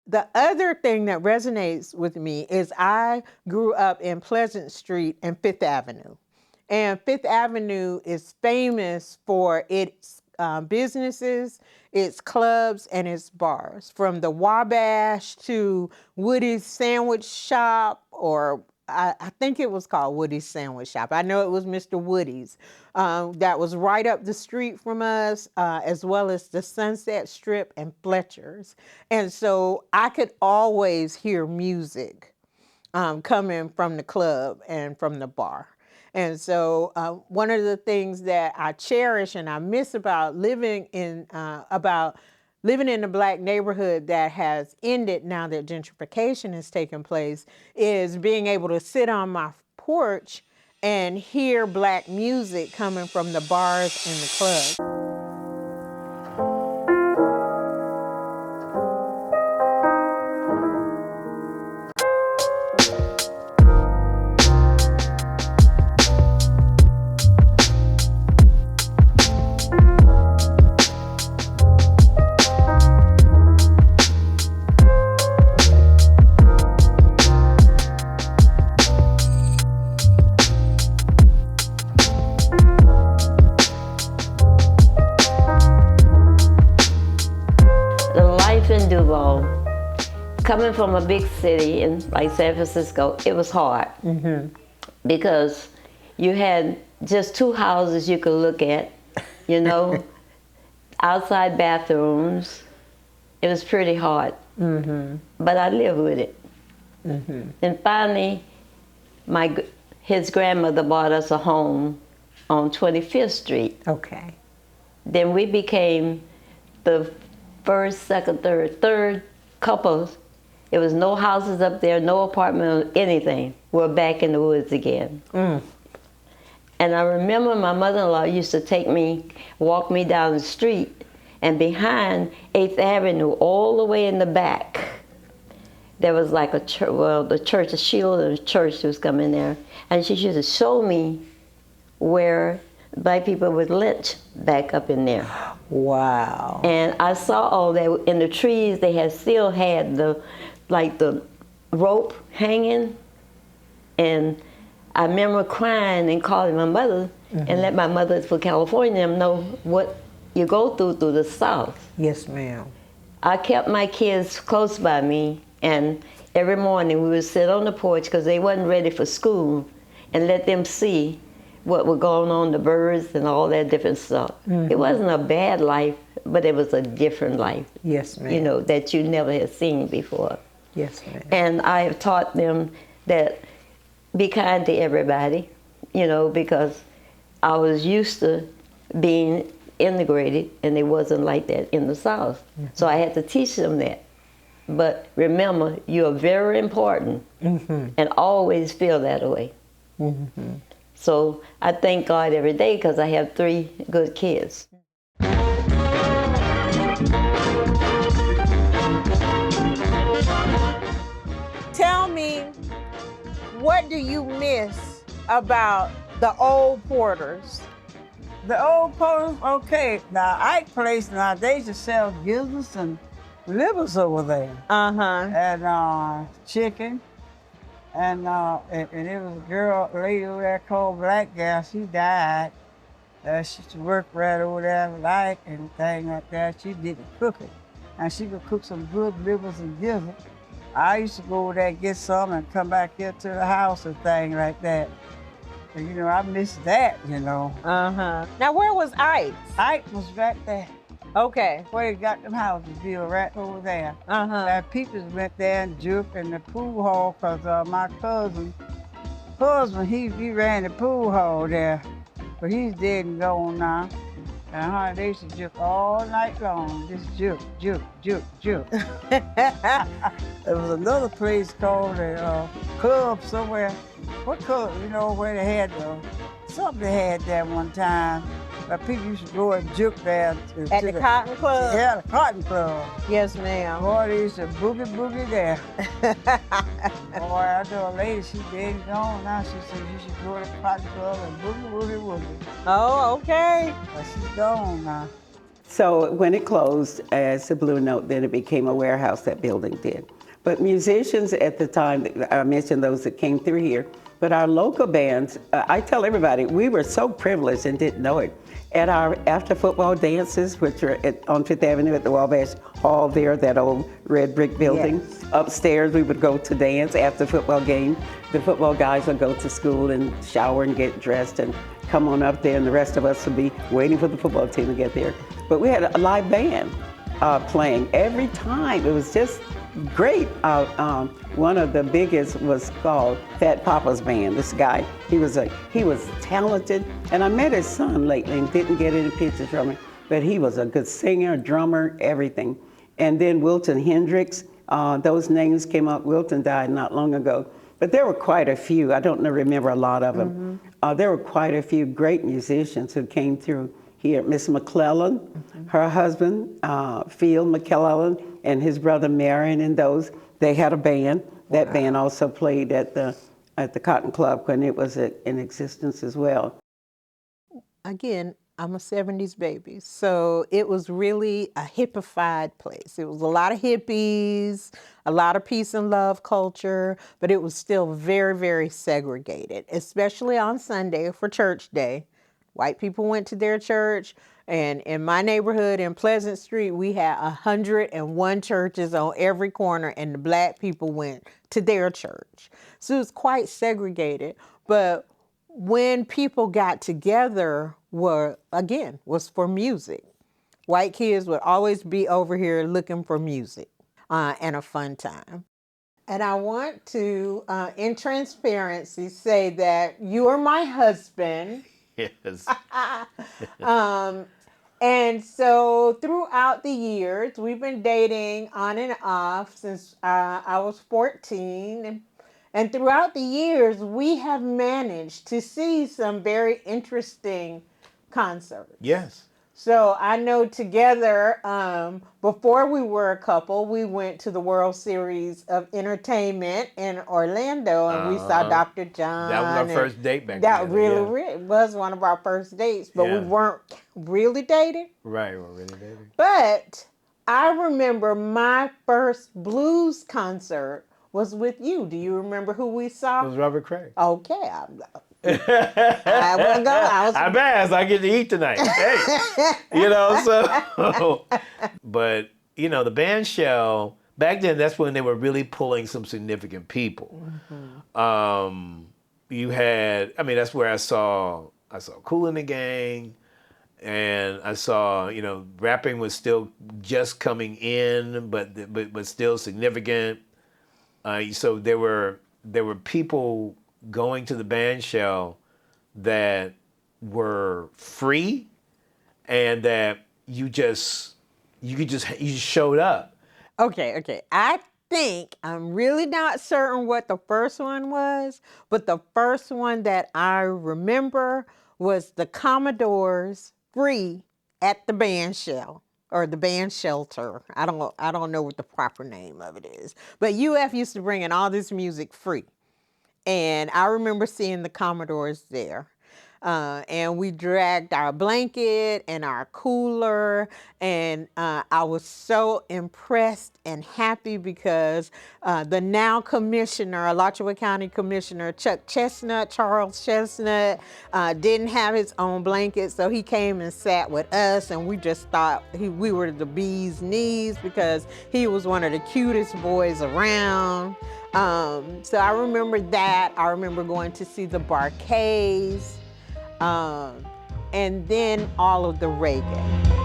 the other thing that resonates with me is I grew up in Pleasant Street and Fifth Avenue. And Fifth Avenue is famous for its businesses, its clubs, and its bars. From the Wabash to Woody's Sandwich Shop, or I think it was called Woody's Sandwich Shop. I know it was Mr. Woody's. That was right up the street from us, as well as the Sunset Strip and Fletcher's. And so I could always hear music coming from the club and from the bar. And so one of the things that I cherish and I miss about living in a Black neighborhood that has ended now that gentrification has taken place is being able to sit on my porch and hear Black music coming from the bars and the clubs. Coming from a big city in like San Francisco, it was hard because you had just 2 houses you could look at, outside bathrooms. It was pretty hard, but I lived with it. And finally, his grandmother bought us a home on 25th Street. Okay. Then we became the first, second, third couples. There was no houses up there, no apartment, anything. We're back in the woods again. And I remember my mother-in-law used to walk me down the street, and behind 8th Avenue, all the way in the back, there was like a church, the Church of Shield and the church was coming there. And she used to show me where Black people would lynch back up in there. Wow. And I saw all that in the trees. They still had the rope hanging, and I remember crying and calling my mother and let my mother for California know what you go through the South. Yes, ma'am. I kept my kids close by me, and every morning we would sit on the porch because they wasn't ready for school, and let them see what was going on, the birds and all that different stuff. It wasn't a bad life, but it was a different life. Yes, ma'am. That you never had seen before. Yes, ma'am. And I have taught them that be kind to everybody, because I was used to being integrated, and it wasn't like that in the South. So I had to teach them that. But remember, you are very important, and always feel that way. So I thank God every day because I have 3 good kids. Tell me, what do you miss about the old Porters? The old Porters, okay. Now, Ike Place now, they used to sell gizzards and livers over there. And chicken. And it was a lady over there called Black Gal. She died. She used to work right over there with Ike and things like that. She did the cooking. And she could cook some good livers and gizzards. I used to go over there and get some and come back here to the house and things like that. And, I miss that, Now, where was Ike? Ike was right there. Okay. Where he got them houses built right over there. Now, people went there and juked in the pool hall because my husband, he ran the pool hall there. But he's dead and gone now. And they used to juke all night long. Just juke. There was another place called a club somewhere. What club? Where they had something they had there one time. But people used to go and juke there. At the Cotton Club? Yeah, the Cotton Club. Yes, ma'am. Boy, they used to boogie there. Boy, I know a lady, she dead and gone now. She said you should go to the Cotton Club and boogie. Oh, okay. But she's gone now. So when it closed as the Blue Note, then it became a warehouse, that building did. But musicians at the time, I mentioned those that came through here, but our local bands, I tell everybody, we were so privileged and didn't know it. At our after football dances, which are on Fifth Avenue at the Wabash Hall there, that old red brick building, yes. Upstairs we would go to dance after football game. The football guys would go to school and shower and get dressed and come on up there, and the rest of us would be waiting for the football team to get there. But we had a live band playing every time. It was just great. One of the biggest was called Fat Papa's Band. This guy, he was talented, and I met his son lately and didn't get any pictures from him, but he was a good singer, drummer, everything. And then Wilton Hendricks, those names came up. Wilton died not long ago, but there were quite a few. I don't remember a lot of them. There were quite a few great musicians who came through here. Miss McClellan, her husband, Phil McClellan, and his brother Marion, and those, they had a band. That band also played at the Cotton Club when it was in existence as well. Again, I'm a 70s baby, so it was really a hippified place. It was a lot of hippies, a lot of peace and love culture, but it was still very, very segregated, especially on Sunday for church day. White people went to their church, and in my neighborhood in Pleasant Street, we had 101 churches on every corner, and the black people went to their church. So it was quite segregated, but when people got together was for music. White kids would always be over here looking for music and a fun time. And I want to, in transparency, say that you are my husband. Yes. And so throughout the years, we've been dating on and off since I was 14. And throughout the years, we have managed to see some very interesting concerts. Yes. So I know together, before we were a couple, we went to the World Series of Entertainment in Orlando, and we saw Dr. John. That was our first date back then. That really was one of our first dates, but we weren't really dating. Right, we weren't really dating. But I remember my first blues concert was with you. Do you remember who we saw? It was Robert Cray. Okay. I wasn't going. I'm asked. I get to eat tonight. Hey, so. But the band shell back then. That's when they were really pulling some significant people. You had. I mean, that's where I saw Kool and the Gang, and I saw. Rapping was still just coming in, but still significant. So there were people going to the band shell that were free, and that you showed up. Okay. I think I'm really not certain what the first one was, but the first one that I remember was the Commodores free at the band shell. Or the band shelter. I don't know what the proper name of it is. But UF used to bring in all this music free. And I remember seeing the Commodores there. And we dragged our blanket and our cooler. And I was so impressed and happy because the now commissioner, Alachua County Commissioner Charles Chestnut, didn't have his own blanket. So he came and sat with us, and we just thought we were the bee's knees because he was one of the cutest boys around. So I remember that. I remember going to see the Barcades. And then all of the reggae.